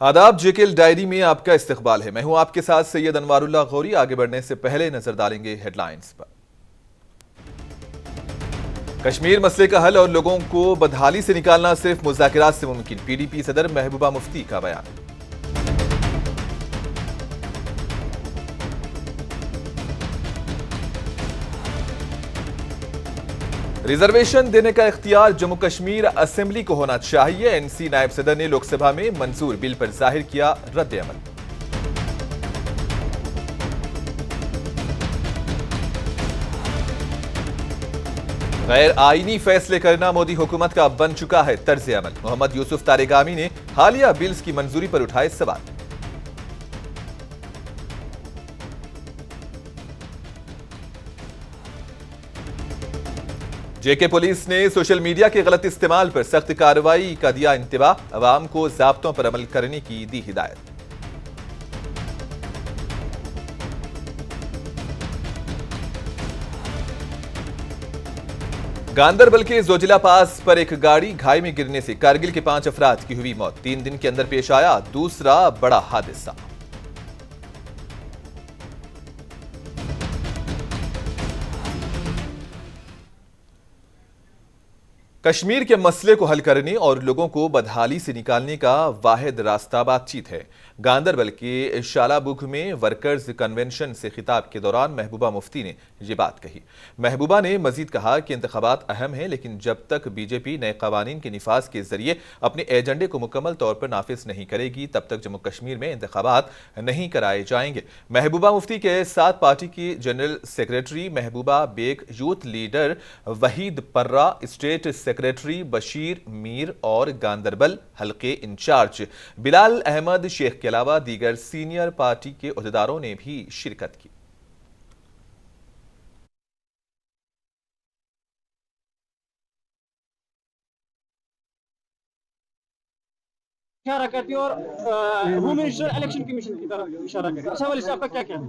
आदाब, JKL diary में आपका इस्तकबाल है। मैं हूं आपके साथ सैयद अनवारुल्लाह गौरी। आगे बढ़ने से पहले नजर डालेंगे हेडलाइंस पर। कश्मीर मसले का हल और लोगों को बदहाली से निकालना सिर्फ मुज़ाकरात से मुमकिन, पीडीपी सदर महबूबा मुफ्ती का बयान। रिजर्वेशन देने का इख्तियार जम्मू कश्मीर असेंबली को होना चाहिए, एनसी नायब सदर ने लोकसभा में मंजूर बिल पर जाहिर किया रद्द अमल। गैर आईनी फैसले करना मोदी हुकूमत का बन चुका है तर्ज अमल। मोहम्मद यूसुफ तारिगामी ने हालिया बिल्स की मंजूरी पर उठाए सवाल। जेके पुलिस ने सोशल मीडिया के गलत इस्तेमाल पर सख्त कार्रवाई का दिया इंतबाह, अवाम को ज़ाब्तों पर अमल करने की दी हिदायत। गांदरबल के जोजिला पास पर एक गाड़ी घाई में गिरने से कारगिल के 5 अफराद की हुई मौत। 3 दिन के अंदर पेश आया दूसरा बड़ा हादसा। कश्मीर के मसले को हल करने और लोगों को बदहाली से निकालने का वाहिद रास्ता बातचीत है। गांदरबल के शालाबुग में वर्कर्स कन्वेंशन से खिताब के दौरान महबूबा मुफ्ती ने ये बात कही। महबूबा ने मजीद कहा कि इंतखाबात अहम है, लेकिन जब तक बीजेपी नए कवानीन के निफाज के जरिए अपने एजेंडे को मुकम्मल तौर पर नाफिज नहीं करेगी, तब तक जम्मू कश्मीर में इंतखाबात नहीं कराए जाएंगे। महबूबा मुफ्ती के साथ पार्टी की जनरल सेक्रेटरी महबूबा बेग, यूथ लीडर वहीद पर्रा, स्टेट सेक्रेटरी बशीर मीर और गांदरबल हल्के इंचार्ज बिलाल अहमद शेख के अलावा दीगर सीनियर पार्टी के ओहदेदारों ने भी शिरकत की। इशारा करती है और होम मिनिस्टर इलेक्शन कमीशन की तरफ इशारा करती है। इस हवाले से आपका क्या कहना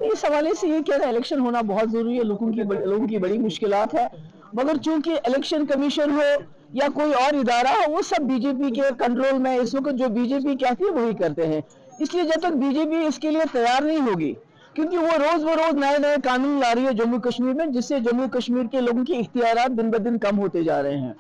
है? इस हवाले से ये कहना इलेक्शन होना बहुत जरूरी है, लोगों की बड़ी मुश्किलात है, मगर चूंकि इलेक्शन कमीशन हो या कोई और इदारा हो, वो सब बीजेपी के कंट्रोल में इस वक्त जो बीजेपी कहती है वही करते हैं। इसलिए जब तक बीजेपी इसके लिए तैयार नहीं होगी, क्योंकि वो रोज बरोज नए नए कानून ला रही है जम्मू कश्मीर में, जिससे जम्मू कश्मीर के लोगों के इख्तियारात दिन ब दिन कम होते जा रहे हैं।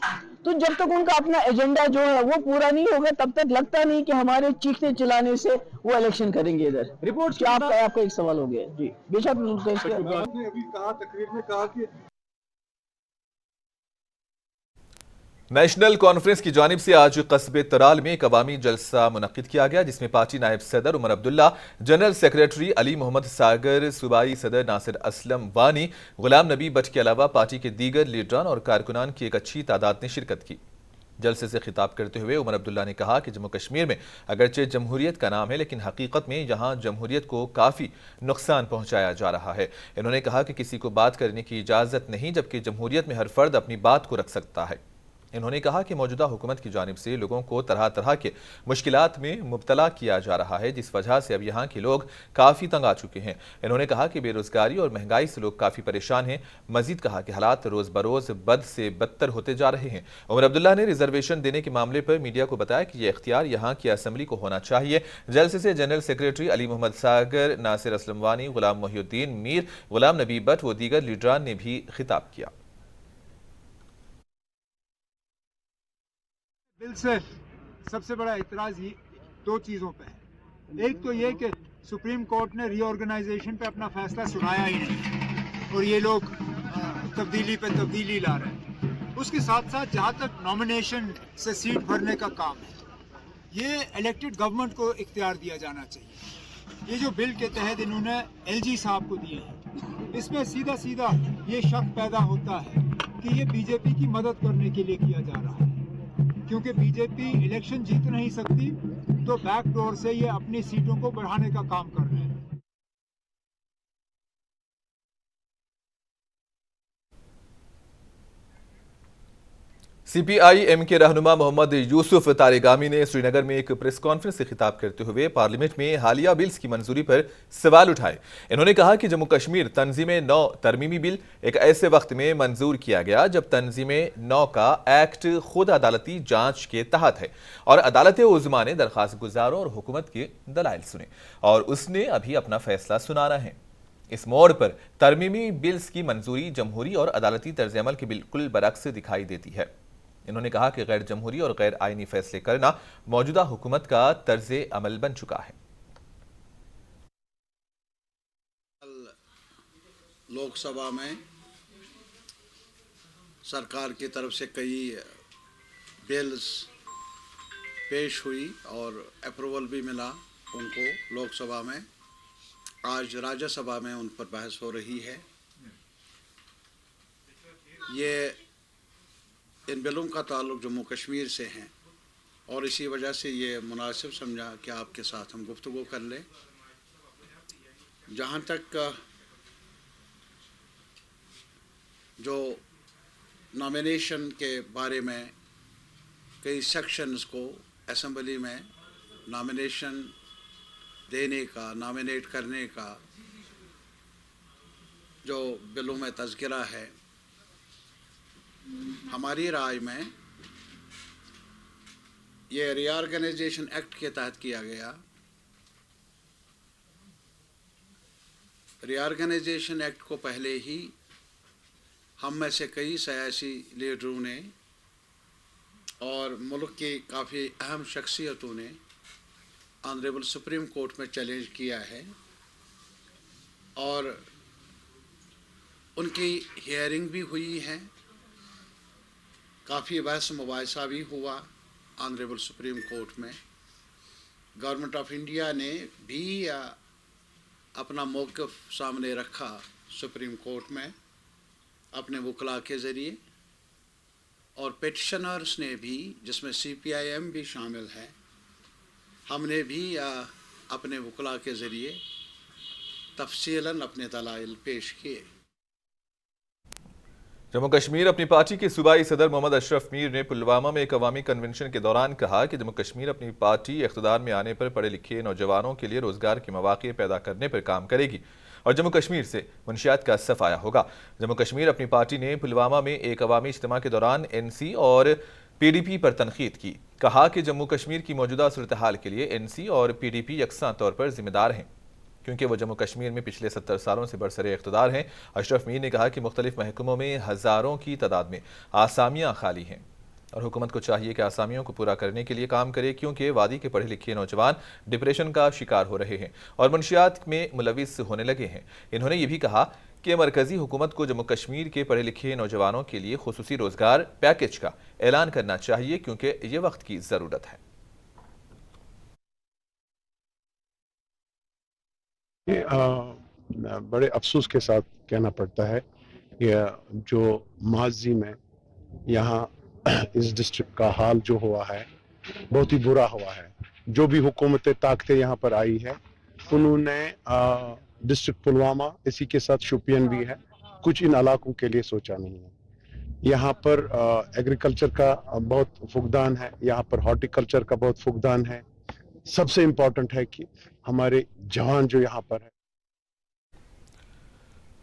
तो जब तक उनका अपना एजेंडा जो है वो पूरा नहीं होगा, तब तक लगता नहीं कि हमारे चीखने चिल्लाने से वो इलेक्शन करेंगे इधर। रिपोर्ट क्या आपका एक सवाल हो गया जी? बेशक आपने अभी कहा, तकरीर में कहा कि नेशनल कॉन्फ्रेंस की जानिब से आज कस्बे तराल में एक अवामी जलसा मुनक्किद किया गया, जिसमें पार्टी नायब सदर उमर अब्दुल्ला, जनरल सेक्रेटरी अली मोहम्मद सागर, सूबाई सदर नासिर असलम वानी, गुलाम नबी भट्ट के अलावा पार्टी के दीगर लीडरान और कारकुनान की एक अच्छी तादाद ने शिरकत की। जलसे से खिताब करते हुए उमर अब्दुल्ला ने कहा कि जम्मू कश्मीर में अगरचे जमहूरियत का नाम है, लेकिन हकीकत में यहाँ जमहूरियत को काफ़ी नुकसान पहुँचाया जा रहा है। इन्होंने कहा कि किसी को बात करने की इजाज़त नहीं, जबकि जमहूरियत में हर फर्द अपनी बात को रख सकता है। इन्होंने कहा कि मौजूदा हुकूमत की जानिब से लोगों को तरह तरह के मुश्किलात में मुब्तला किया जा रहा है, जिस वजह से अब यहाँ के लोग काफ़ी तंग आ चुके हैं। इन्होंने कहा कि बेरोजगारी और महंगाई से लोग काफ़ी परेशान हैं। मजीद कहा कि हालात रोज़ बरोज़ बद से बदतर होते जा रहे हैं। उमर अब्दुल्ला ने रिजर्वेशन देने के मामले पर मीडिया को बताया कि यह इख्तियार यहाँ की असम्बली को होना चाहिए। जलसे से जनरल सेक्रेटरी अली मोहम्मद सागर, नासिर असलम वानी, गुलाम मोहिउद्दीन मीर, गुलाम नबी भट्ट व दीगर लीडरान ने भी खिताब किया। बिल से सबसे बड़ा इतराज ये 2 चीज़ों पे है। एक तो ये कि सुप्रीम कोर्ट ने रीऑर्गेनाइजेशन पे अपना फैसला सुनाया ही नहीं और ये लोग तब्दीली पे तब्दीली ला रहे हैं। उसके साथ साथ जहाँ तक नॉमिनेशन से सीट भरने का काम है, ये इलेक्टेड गवर्नमेंट को इख्तियार दिया जाना चाहिए। ये जो बिल के तहत इन्होंने एलजी साहब को दिए हैं, इसमें सीधा सीधा ये शक पैदा होता है कि ये बीजेपी की मदद करने के लिए किया जा रहा है, क्योंकि बीजेपी इलेक्शन जीत नहीं सकती तो बैकडोर से ये अपनी सीटों को बढ़ाने का काम कर रहे हैं। CPI-M के रहनुमा मोहम्मद यूसुफ तारिगामी ने श्रीनगर में एक प्रेस कॉन्फ्रेंस से खिताब करते हुए पार्लियामेंट में हालिया बिल्स की मंजूरी पर सवाल उठाए। इन्होंने कहा कि जम्मू कश्मीर तंजीम 9 तरमीमी बिल एक ऐसे वक्त में मंजूर किया गया जब तंजीम 9 का एक्ट खुद अदालती जांच के तहत है और अदालत उज़्मा ने दरख्वास्त गुजारों और हुकूमत के दलाइल सुने और उसने अभी अपना फैसला सुनाना है। इस मोड़ पर तरमीमी बिल्स की मंजूरी जमहूरी और अदालती तर्ज अमल के बिल्कुल बरक्स दिखाई देती है। इन्होंने कहा कि गैर जमहूरी और गैर आईनी फैसले करना मौजूदा हुकूमत का तर्ज अमल बन चुका है। लोकसभा में सरकार की तरफ से कई बिल्स पेश हुई और अप्रूवल भी मिला उनको लोकसभा में। आज राज्यसभा में उन पर बहस हो रही है। ये इन बिलों का ताल्लुक जम्मू कश्मीर से है और इसी वजह से ये मुनासिब समझा कि आपके साथ हम गुफ्तगू कर लें। जहाँ तक जो नॉमिनेशन के बारे में कई सेक्शंस को असेंबली में नॉमिनेशन देने का, नॉमिनेट करने का जो बिलों में तज़किरा है, हमारी राय में ये रीऑर्गेनाइजेशन एक्ट के तहत किया गया। रीऑर्गेनाइजेशन एक्ट को पहले ही हम में से कई सियासी लीडरों ने और मुल्क की काफ़ी अहम शख्सियतों ने ऑनरेबल सुप्रीम कोर्ट में चैलेंज किया है और उनकी हियरिंग भी हुई है। काफ़ी बहस मुबाहिसा भी हुआ ऑनरेबल सुप्रीम कोर्ट में। गवर्नमेंट ऑफ इंडिया ने भी अपना मौक़िफ़ सामने रखा सुप्रीम कोर्ट में अपने वकला के ज़रिए और पिटिशनर्स ने भी, जिसमें CPI-M भी शामिल है, हमने भी अपने वकला के ज़रिए तफसीलन अपने दलाइल पेश किए। जम्मू कश्मीर अपनी पार्टी के सूबाई सदर मोहम्मद अशरफ मीर ने पुलवामा में एक अवामी कन्वेंशन के दौरान कहा कि जम्मू कश्मीर अपनी पार्टी इख्तिदार में आने पर पढ़े लिखे नौजवानों के लिए रोजगार के मौके पैदा करने पर काम करेगी और जम्मू कश्मीर से मुनशियात का सफाया होगा। जम्मू कश्मीर अपनी पार्टी ने पुलवामा में एक अवामी इज्तिमा के दौरान NC और PDP पर तनकीद की। कहा कि जम्मू कश्मीर की मौजूदा सूरत हाल के लिए NC और PDP यकसा तौर पर जिम्मेदार हैं क्योंकि वो जम्मू कश्मीर में पिछले 70 सालों से बरसरे इख्तिदार हैं। अशरफ मीर ने कहा कि मुख्तलिफ महकमों में हज़ारों की तादाद में आसामियाँ खाली हैं और हुकूमत को चाहिए कि आसामियों को पूरा करने के लिए काम करे क्योंकि वादी के पढ़े लिखे नौजवान डिप्रेशन का शिकार हो रहे हैं और मुनशियात में मुलविस होने लगे हैं। इन्होंने ये भी कहा कि मरकजी हुकूमत को जम्मू कश्मीर के पढ़े लिखे नौजवानों के लिए खुसूसी रोजगार पैकेज का ऐलान करना चाहिए क्योंकि ये वक्त की ज़रूरत है। बड़े अफसोस के साथ कहना पड़ता है कि जो माजी में यहाँ इस डिस्ट्रिक्ट का हाल जो हुआ है बहुत ही बुरा हुआ है। जो भी हुकूमतें ताकतें यहाँ पर आई है उन्होंने डिस्ट्रिक्ट पुलवामा, इसी के साथ शोपियन भी है, कुछ इन इलाकों के लिए सोचा नहीं है। यहाँ पर एग्रीकल्चर का बहुत फुकदान है, यहाँ पर हॉर्टिकल्चर का बहुत फुकदान है। सबसे इम्पोर्टेंट है कि हमारे जवान जो यहाँ पर है।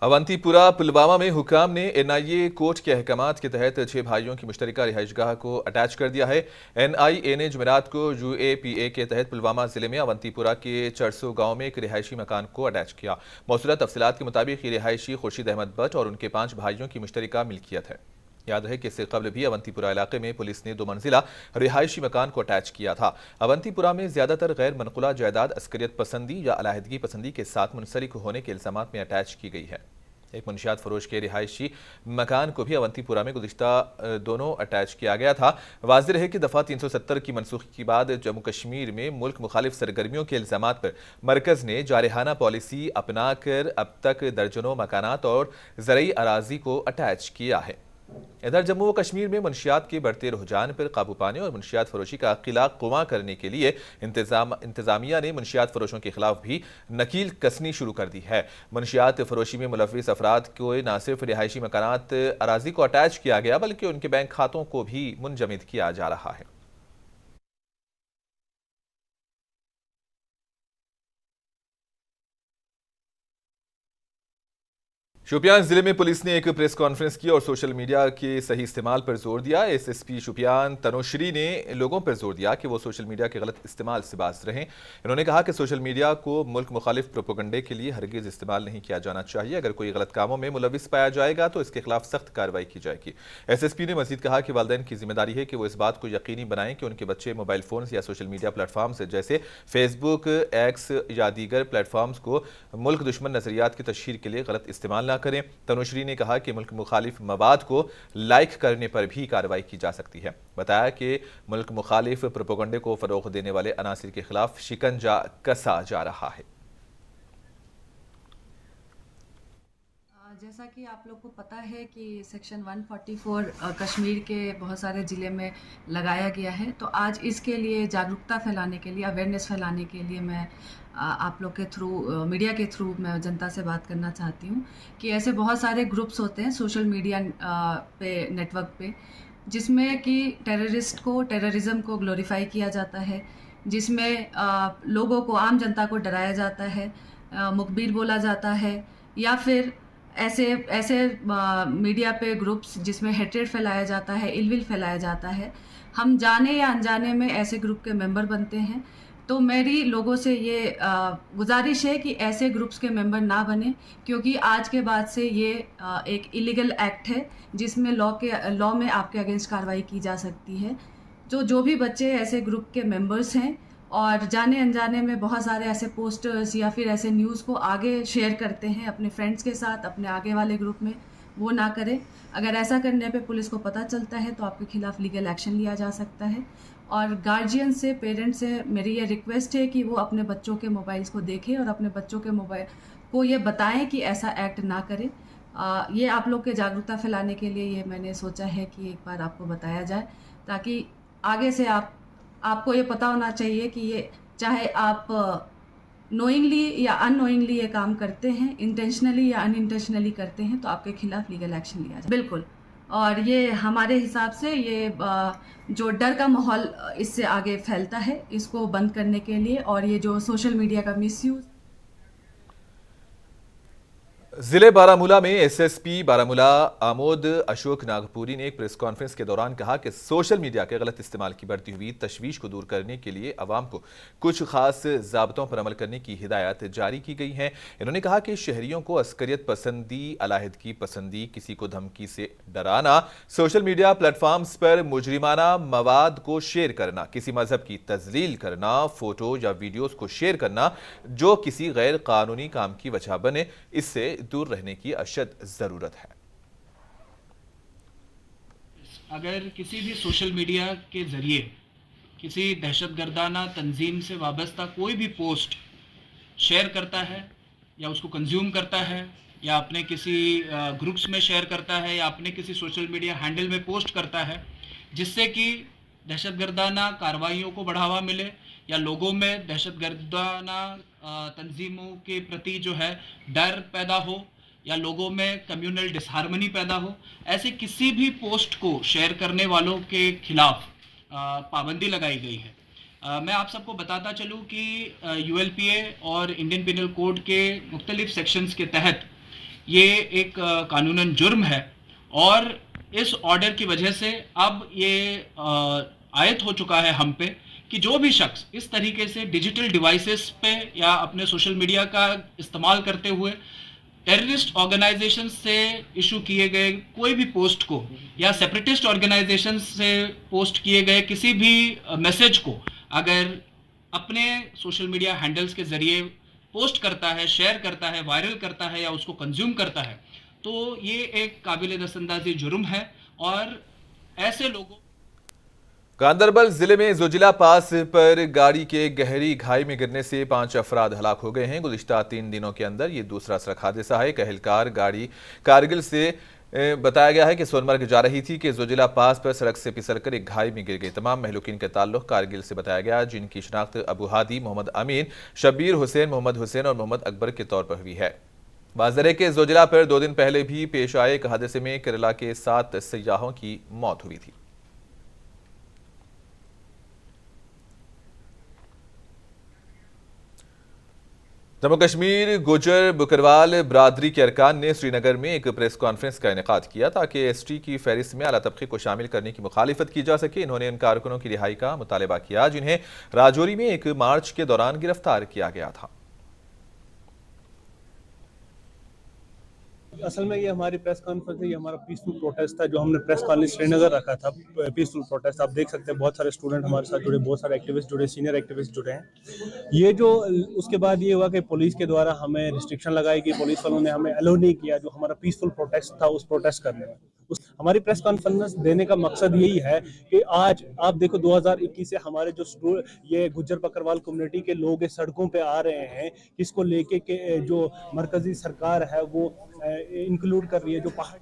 अवंतीपुरा पुलवामा में हुकाम ने NIA कोर्ट के अहकामात के तहत 6 भाइयों की मुश्तरका रिहाइशगाह को अटैच कर दिया है। NIA ने जुमेरात को UAPA के तहत पुलवामा जिले में अवंतीपुरा के चरसो गांव में एक रिहायशी मकान को अटैच किया। मौसूला तफसीलात के मुताबिक ये रिहायशी खुर्शीद अहमद भट्ट और उनके 5 भाइयों की मुश्तरका मिल्कियत है। याद है कि इससे कबल भी अवंतीपुरा इलाके में पुलिस ने 2 मंजिला रिहायशी मकान को अटैच किया था। अवंतीपुरा में ज्यादातर गैर मनकुला जायदाद अस्करियत पसंदी या अलहदगी पसंदी के साथ मुंसलिक होने के इल्जामात में अटैच की गई है। एक मुंशियात फरोश के रिहायशी मकान को भी अवंतीपुरा में गुज़िश्ता दोनों अटैच किया गया था। वाज़ेह है कि दफ़ा 370 की मनसूखी के बाद जम्मू कश्मीर में मुल्क मुखालिफ सरगर्मियों के इल्जामात पर मरकज़ ने जारहाना पॉलिसी अपना कर अब तक दर्जनों मकानात और ज़रई अराजी को अटैच किया है। इधर जम्मू व कश्मीर में मुनशियात के बढ़ते रुझान पर काबू पाने और मुनशियात फरोशी का किला कुआं करने के लिए इंतजामिया ने मुनशियात फरोशों के खिलाफ भी नकील कसनी शुरू कर दी है। मुनशियात फरोशी में मुलविस अफराद को न सिर्फ रिहायशी मकानात अराजी को अटैच किया गया बल्कि उनके बैंक खातों को भी मुंजमद किया जा रहा है। शोपियान जिले में पुलिस ने एक प्रेस कॉन्फ्रेंस की और सोशल मीडिया के सही इस्तेमाल पर जोर दिया। एसएसपी शोपियान तनोश्री ने लोगों पर जोर दिया कि वो सोशल मीडिया के गलत इस्तेमाल से बाज रहें। इन्होंने कहा कि सोशल मीडिया को मुल्क मुखालिफ प्रोपेगेंडे के लिए हरगिज इस्तेमाल नहीं किया जाना चाहिए। अगर कोई गलत कामों में मुलविस पाया जाएगा तो इसके खिलाफ सख्त कार्रवाई की जाएगी। एसएसपी ने मजीद कहा कि वालिदैन की जिम्मेदारी है कि वो इस बात को यकीनी बनाएं कि उनके बच्चे मोबाइल फोन या सोशल मीडिया प्लेटफॉर्म्स जैसे फेसबुक, एक्स या दीगर प्लेटफॉर्म्स को मुल्क दुश्मन नजरियात की तशहीर के लिए गलत इस्तेमाल न करें। तनुश्री ने कहा कि मुल्क मुखालिफ मवाद को लाइक करने पर भी कार्रवाई की जा सकती है। बताया कि मुल्क मुखालिफ प्रोपेगेंडे को फरोग देने वाले अनासिर के खिलाफ शिकंजा कसा जा रहा है। जैसा कि आप लोग को पता है कि सेक्शन 144 कश्मीर के बहुत सारे ज़िले में लगाया गया है, तो आज इसके लिए जागरूकता फैलाने के लिए, अवेयरनेस फैलाने के लिए मैं आप लोग के थ्रू, मीडिया के थ्रू मैं जनता से बात करना चाहती हूँ कि ऐसे बहुत सारे ग्रुप्स होते हैं सोशल मीडिया पे, नेटवर्क पे, जिसमें कि टेररिज्म को ग्लोरीफाई किया जाता है, जिसमें लोगों को, आम जनता को डराया जाता है, मुखबिर बोला जाता है, या फिर ऐसे मीडिया पे ग्रुप्स जिसमें हेट्रेड फैलाया जाता है, इलविल फैलाया जाता है। हम जाने या अनजाने में ऐसे ग्रुप के मेंबर बनते हैं। तो मेरी लोगों से ये गुजारिश है कि ऐसे ग्रुप्स के मेंबर ना बने, क्योंकि आज के बाद से ये एक इलीगल एक्ट है जिसमें लॉ में आपके अगेंस्ट कार्रवाई की जा सकती है। जो भी बच्चे ऐसे ग्रुप के मेंबर्स हैं और जाने अनजाने में बहुत सारे ऐसे पोस्टर्स या फिर ऐसे न्यूज़ को आगे शेयर करते हैं अपने फ्रेंड्स के साथ, अपने आगे वाले ग्रुप में, वो ना करें। अगर ऐसा करने पे पुलिस को पता चलता है तो आपके खिलाफ लीगल एक्शन लिया जा सकता है। और गार्जियन से, पेरेंट्स से मेरी ये रिक्वेस्ट है कि वो अपने बच्चों के मोबाइल्स को देखें और अपने बच्चों के मोबाइल को ये बताएं कि ऐसा एक्ट ना करें। ये आप लोग के जागरूकता फैलाने के लिए ये मैंने सोचा है कि एक बार आपको बताया जाए, ताकि आगे से आपको ये पता होना चाहिए कि ये चाहे आप नोइंगली या अननोइंगली ये काम करते हैं, इंटेंशनली या अनइंटेंशनली करते हैं, तो आपके खिलाफ लीगल एक्शन लिया जाए। बिल्कुल। और ये हमारे हिसाब से ये जो डर का माहौल इससे आगे फैलता है, इसको बंद करने के लिए, और ये जो सोशल मीडिया का मिसयूज़। जिले बारामूला में एसएसपी बारामूला आमोद अशोक नागपुरी ने एक प्रेस कॉन्फ्रेंस के दौरान कहा कि सोशल मीडिया के गलत इस्तेमाल की बढ़ती हुई तशवीश को दूर करने के लिए अवाम को कुछ खास ज़ाब्तों पर अमल करने की हिदायत जारी की गई हैं। इन्होंने कहा कि शहरियों को अस्करियत पसंदी, अलाहिदगी पसंदी, किसी को धमकी से डराना, सोशल मीडिया प्लेटफॉर्म्स पर मुजरिमाना मवाद को शेयर करना, किसी मजहब की तजलील करना, फोटो या वीडियोस को शेयर करना जो किसी गैर कानूनी काम की वजह बने, इससे दूर रहने की अशद जरूरत है। अगर किसी भी सोशल मीडिया के जरिए किसी दहशतगर्दाना तंजीम से वाबस्ता कोई भी पोस्ट शेयर करता है या उसको कंज्यूम करता है या अपने किसी ग्रुप्स में शेयर करता है या अपने किसी सोशल मीडिया हैंडल में पोस्ट करता है, जिससे कि दहशतगर्दाना कार्रवाइयों को बढ़ावा मिले या लोगों में दहशतगर्दाना तंजीमों के प्रति जो है डर पैदा हो या लोगों में कम्युनल डिसहार्मनी पैदा हो, ऐसे किसी भी पोस्ट को शेयर करने वालों के खिलाफ पाबंदी लगाई गई है। मैं आप सबको बताता चलूँ कि ULPA और इंडियन पिनल कोड के मुख्तलिफ सेक्शंस के तहत ये एक कानूनन जुर्म है, और इस ऑर्डर की वजह से अब ये आयत हो चुका है हम पे कि जो भी शख्स इस तरीके से डिजिटल डिवाइसेस पे या अपने सोशल मीडिया का इस्तेमाल करते हुए टेररिस्ट ऑर्गेनाइजेशन से इशू किए गए कोई भी पोस्ट को या सेपरेटिस्ट ऑर्गेनाइजेशन से पोस्ट किए गए किसी भी मैसेज को अगर अपने सोशल मीडिया हैंडल्स के जरिए पोस्ट करता है, शेयर करता है, वायरल करता है या उसको कंज्यूम करता है, तो ये एक काबिल दस्तंदाजी जुर्म है। और ऐसे लोगों गांदरबल जिले में जोजिला पास पर गाड़ी के गहरी खाई में गिरने से 5 अफराद हलाक हो गए हैं। गुज़िश्ता 3 दिनों के अंदर ये दूसरा सड़क हादसा है। कहलकार गाड़ी कारगिल से बताया गया है कि सोनमर्ग जा रही थी कि जोजिला पास पर सड़क से फिसलकर एक खाई में गिर गई। तमाम महलूकीन के ताल्लुक कारगिल से बताया गया, जिनकी शनाख्त अबू हादी, मोहम्मद अमीन, शब्बीर हुसैन, मोहम्मद हुसैन और मोहम्मद अकबर के तौर पर हुई है। बाज़रे के जोजिला पर 2 दिन पहले भी पेश आए एक हादसे में केरला के 7 सयाहों की मौत हुई थी। जम्मू कश्मीर गुजर बकरवाल बरादरी के अरकान ने श्रीनगर में एक प्रेस कॉन्फ्रेंस का इनेकाद किया ताकि एसटी की फहरिस्त में आला तबके को शामिल करने की मुखालिफत की जा सके। इन्होंने इन कारकुनों की रिहाई का मुतालबा किया जिन्हें राजौरी में एक मार्च के दौरान गिरफ्तार किया गया था। असल में ये हमारी प्रेस कॉन्फ्रेंस है, ये हमारा पीसफुल प्रोटेस्ट था जो हमने प्रेस कॉलोनी श्रीनगर रखा था। पीसफुल प्रोटेस्ट आप देख सकते हैं, बहुत सारे स्टूडेंट हमारे साथ जुड़े, बहुत सारे एक्टिविस्ट जुड़े, सीनियर एक्टिविस्ट जुड़े हैं। ये जो उसके बाद ये हुआ कि पुलिस के द्वारा हमें रिस्ट्रिक्शन लगाई गई, पुलिस वालों ने हमें अलो नहीं किया जो हमारा पीसफुल प्रोटेस्ट था उस प्रोटेस्ट करने में। हमारी प्रेस कॉन्फ्रेंस देने का मकसद यही है कि आज आप देखो 2021 से हमारे जो ये गुज्जर बकरवाल कम्युनिटी के लोग सड़कों पे आ रहे हैं, इसको लेके के जो मरकजी सरकार है वो इंक्लूड कर रही है जो पहाड़।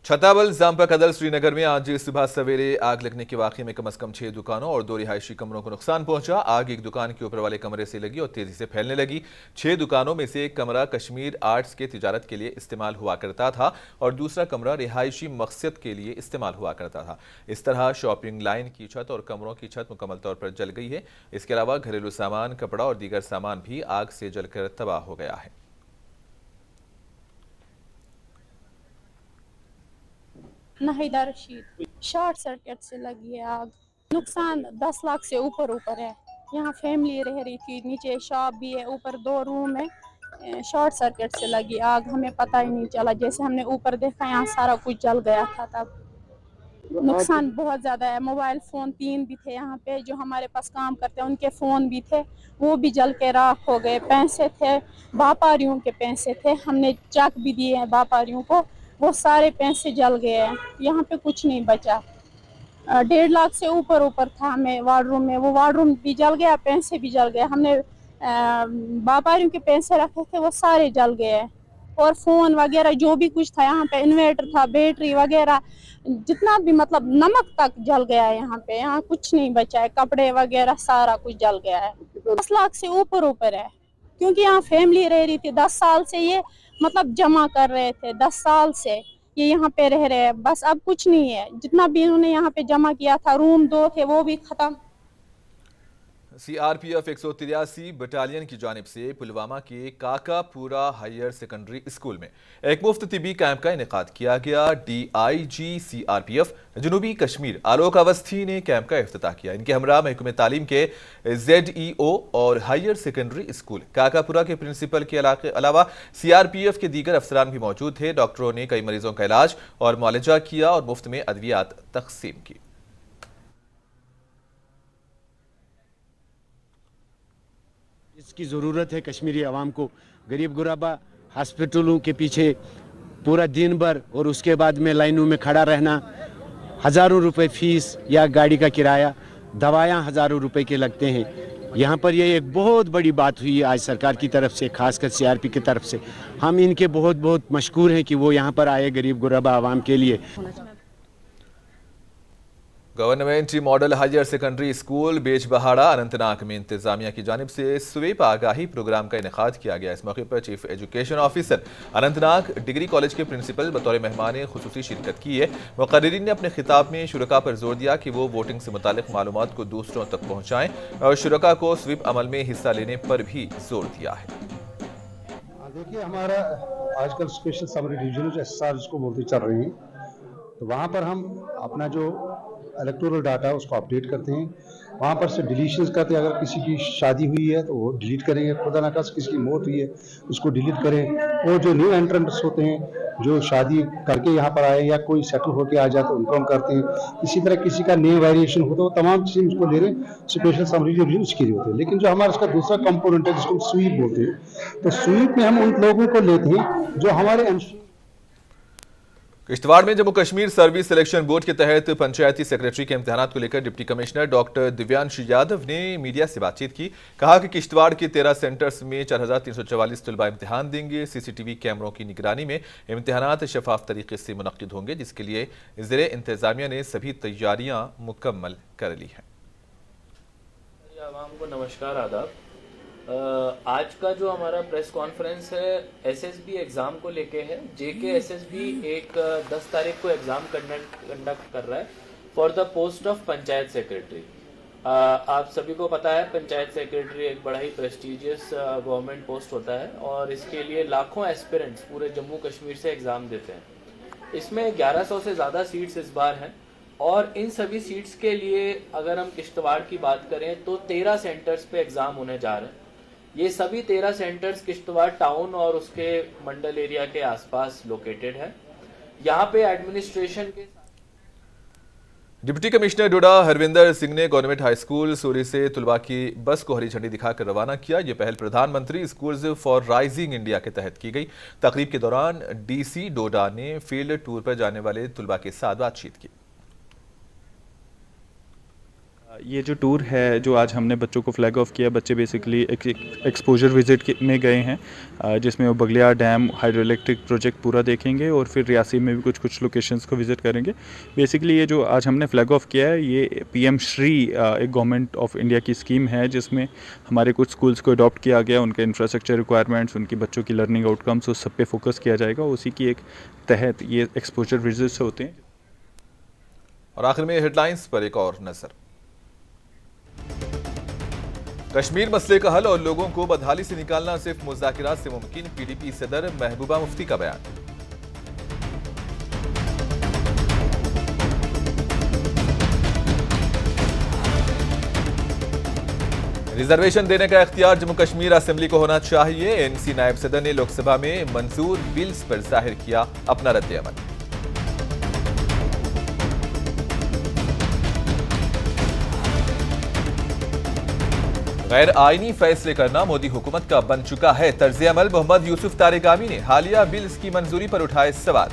छताबल जाम्पा कदल श्रीनगर में आज सुबह सवेरे आग लगने के वाकये में कम से कम 6 दुकानों और 2 रिहायशी कमरों को नुकसान पहुंचा। आग एक दुकान के ऊपर वाले कमरे से लगी और तेजी से फैलने लगी। 6 दुकानों में से एक कमरा कश्मीर आर्ट्स के तिजारत के लिए इस्तेमाल हुआ करता था और दूसरा कमरा रिहायशी मकसद के लिए इस्तेमाल हुआ करता था। इस तरह शॉपिंग लाइन की छत और कमरों की छत मुकम्मल तौर पर जल गई है। इसके अलावा घरेलू सामान, कपड़ा और दीगर सामान भी आग से जलकर तबाह हो गया है। नाहिदा रशीद, शॉर्ट सर्किट से लगी है आग। नुकसान 10 लाख से ऊपर है। यहाँ फैमिली रह रही थी, नीचे शॉप भी है, ऊपर 2 रूम है। शॉर्ट सर्किट से लगी आग, हमें पता ही नहीं चला। जैसे हमने ऊपर देखा यहाँ सारा कुछ जल गया था। तब नुकसान बहुत ज़्यादा है। मोबाइल फ़ोन 3 भी थे यहाँ पे जो हमारे पास काम करते हैं, उनके फ़ोन भी थे, वो भी जल के राख हो गए। पैसे थे, व्यापारियों के पैसे थे, हमने चेक भी दिए हैं व्यापारियों को, वो सारे पैसे जल गए हैं। यहाँ पे कुछ नहीं बचा। 1.5 लाख से ऊपर था हमें वार्डरूम में, वो वार्डरूम भी जल गया, पैसे भी जल गए। हमने व्यापारियों के पैसे रखे थे वो सारे जल गए। और फ़ोन वगैरह जो भी कुछ था यहाँ पे, इन्वर्टर था, बैटरी वगैरह, जितना भी मतलब नमक तक जल गया है यहाँ पे। यहाँ कुछ नहीं बचा है, कपड़े वगैरह सारा कुछ जल गया है। 10 लाख से ऊपर है क्योंकि यहाँ फैमिली रह रही थी। 10 साल से ये मतलब जमा कर रहे थे, 10 साल से ये यहाँ पे रह रहे हैं। बस अब कुछ नहीं है। जितना भी इन्होंने यहाँ पे जमा किया था, रूम 2 थे वो भी खत्म। CRPF 183 बटालियन की जानिब से पुलवामा के काकापुरा हायर सेकेंडरी स्कूल में एक मुफ्त तिबी कैंप का इनेकाद किया गया। DIG CRPF जनूबी कश्मीर आलोक अवस्थी ने कैंप का इफ्तिताह किया। इनके हमरा महकमे तालीम के ZEO और हायर सेकेंडरी स्कूल काकापुरा के प्रिंसिपल के अलावा CRPF के दीगर अफसरान भी मौजूद थे। डॉक्टरों ने कई मरीजों का इलाज और मुआलजा किया और मुफ्त में अद्वियात तकसीम की। इसकी ज़रूरत है कश्मीरी आवाम को। गरीब गुराबा हॉस्पिटलों के पीछे पूरा दिन भर और उसके बाद में लाइनों में खड़ा रहना, हज़ारों रुपए फीस या गाड़ी का किराया, दवायाँ हज़ारों रुपए के लगते हैं। यहाँ पर ये एक बहुत बड़ी बात हुई आज सरकार की तरफ से, खासकर CRP की तरफ से। हम इनके बहुत बहुत मशकूर हैं कि वो यहाँ पर आए गरीब गुराबा आवाम के लिए। Government model higher secondary school Bijbehara Anantnag में इंतजामिया की जानिब से स्वीप आगाही प्रोग्राम का इनेकाद किया गया। इस मौके पर chief education officer Anantnag degree college के प्रिंसिपल बतौर मेहमान खुसूसी शिरकत की है। मुक़र्रिरीन ने अपने खिताब में शुरका पर जोर दिया कि वो वोटिंग से मुतालिक मालूमात को दूसरों तक पहुँचाएँ और शुरका को स्वीप अमल में हिस्सा लेने पर भी जोर दिया है। देखिए, हमारा आजकल स्पेशल समरी डिवीजन जो SR जिसको बोलते चल रही हैं, तो वहाँ पर हम अपना जो इलेक्टोरल डाटा उसको अपडेट करते हैं। वहाँ पर से डिलीशंस करते हैं। अगर किसी की शादी हुई है तो वो डिलीट करेंगे, खुदा ना खास्ता किसी की मौत हुई है उसको डिलीट करें। और जो न्यू एंट्रेंट्स होते हैं जो शादी करके यहाँ पर आए या कोई सेटल होकर आ जाते हैं उनको हम करते हैं। इसी तरह किसी का नेम वेरिएशन होता है, वो तमाम चीज़ें उसको ले रहे हैं। स्पेशल समरी डिवीजन उसके लिए होते हैं। लेकिन जो हमारा इसका दूसरा कंपोनेंट है जिसको हम स्वीप बोलते हैं, तो स्वीप में हम उन लोगों को लेते हैं जो हमारे किश्तवाड़ में Jammu Kashmir service selection board के तहत पंचायती सेक्रेटरी के इम्तिहानात को लेकर deputy commissioner doctor Divyansh Yadav ने मीडिया से बातचीत की। कहा कि किश्तवाड़ के 13 सेंटर्स में 4344 तलबा इम्तिहान देंगे। सीसीटीवी कैमरों की निगरानी में इम्तिहानात शफाफ तरीके से मुनक्किद होंगे, जिसके लिए ज़िले इंतजामिया ने सभी तैयारियां मुकम्मल कर ली हैं। आवाम को नमस्कार, आदाब। आज का जो हमारा प्रेस कॉन्फ्रेंस है एसएसबी एग्ज़ाम को लेके है। जेके एसएसबी एक 10 तारीख को एग्ज़ाम कंडक्ट कर रहा है for the post of panchayat secretary. आप सभी को पता है पंचायत सेक्रेटरी एक बड़ा ही प्रेस्टिजियस गवर्नमेंट पोस्ट होता है और इसके लिए लाखों एस्पिरेंट्स पूरे जम्मू कश्मीर से एग्ज़ाम देते हैं। इसमें 1100 से ज़्यादा सीट्स इस बार हैं और इन सभी सीट्स के लिए अगर हम किश्तवाड़ की बात करें तो 13 सेंटर्स पे एग्ज़ाम होने जा रहे हैं। ये सभी 13 सेंटर्स किश्तवाड़ टाउन और उसके मंडल एरिया के आसपास लोकेटेड है। यहाँ पे एडमिनिस्ट्रेशन के डिप्टी कमिश्नर डोडा हरविंदर सिंह ने गवर्नमेंट हाई स्कूल सूरी से तलबा की बस को हरी झंडी दिखाकर रवाना किया। ये पहल प्रधानमंत्री स्कूल्स फॉर राइजिंग इंडिया के तहत की गई। तकरीब के दौरान डीसी डोडा ने फील्ड टूर पर जाने वाले तलबा के साथ बातचीत की। ये जो टूर है जो आज हमने बच्चों को फ्लैग ऑफ किया, बच्चे बेसिकली एक्सपोजर विजिट में गए हैं जिसमें वो बगलिया डैम हाइड्रो इलेक्ट्रिक प्रोजेक्ट पूरा देखेंगे और फिर रियासी में भी कुछ लोकेशंस को विज़िट करेंगे। बेसिकली ये जो आज हमने फ्लैग ऑफ किया है ये पीएम श्री एक गवर्नमेंट ऑफ इंडिया की स्कीम है जिसमें हमारे कुछ स्कूल्स को अडॉप्ट किया गया, उनके इंफ्रास्ट्रक्चर रिक्वायरमेंट्स, उनकी बच्चों की लर्निंग आउटकम्स, उस सब पे फोकस किया जाएगा। उसी की एक तहत ये एक्सपोजर विजिट्स होते हैं। और आखिर में हेडलाइंस पर एक और नजर। कश्मीर मसले का हल और लोगों को बदहाली से निकालना सिर्फ मुज़ाकिरात से मुमकिन, पीडीपी सदर महबूबा मुफ्ती का बयान। रिजर्वेशन देने का इख्तियार जम्मू कश्मीर असेंबली को होना चाहिए। एनसी नायब सदर ने लोकसभा में मंजूर बिल्स पर जाहिर किया अपना रद्द-ए-अमल। गैर आईनी फैसले करना मोदी हुकूमत का बन चुका है तर्ज-ए-अमल। मोहम्मद यूसुफ तारिगामी ने हालिया बिल्स की मंजूरी पर उठाए सवाल।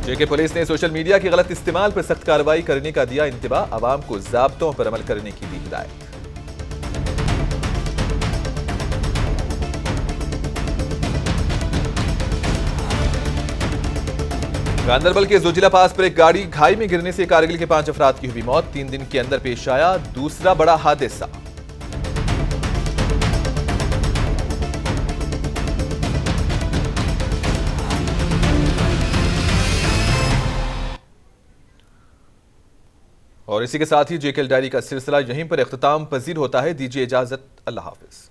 जेके पुलिस ने सोशल मीडिया के गलत इस्तेमाल पर सख्त कार्रवाई करने का दिया इंतबाह। अवाम को ज़ाब्तों पर अमल करने की दी हिदायत। गांदरबल के जोजिला पास पर एक गाड़ी खाई में गिरने से कारगिल के 5 अफराद की हुई मौत। 3 दिन के अंदर पेश आया दूसरा बड़ा हादसा। और इसी के साथ ही जेकेएल डायरी का सिलसिला यहीं पर इख्तिताम पजीर होता है। दीजिए इजाजत, अल्लाह हाफिज।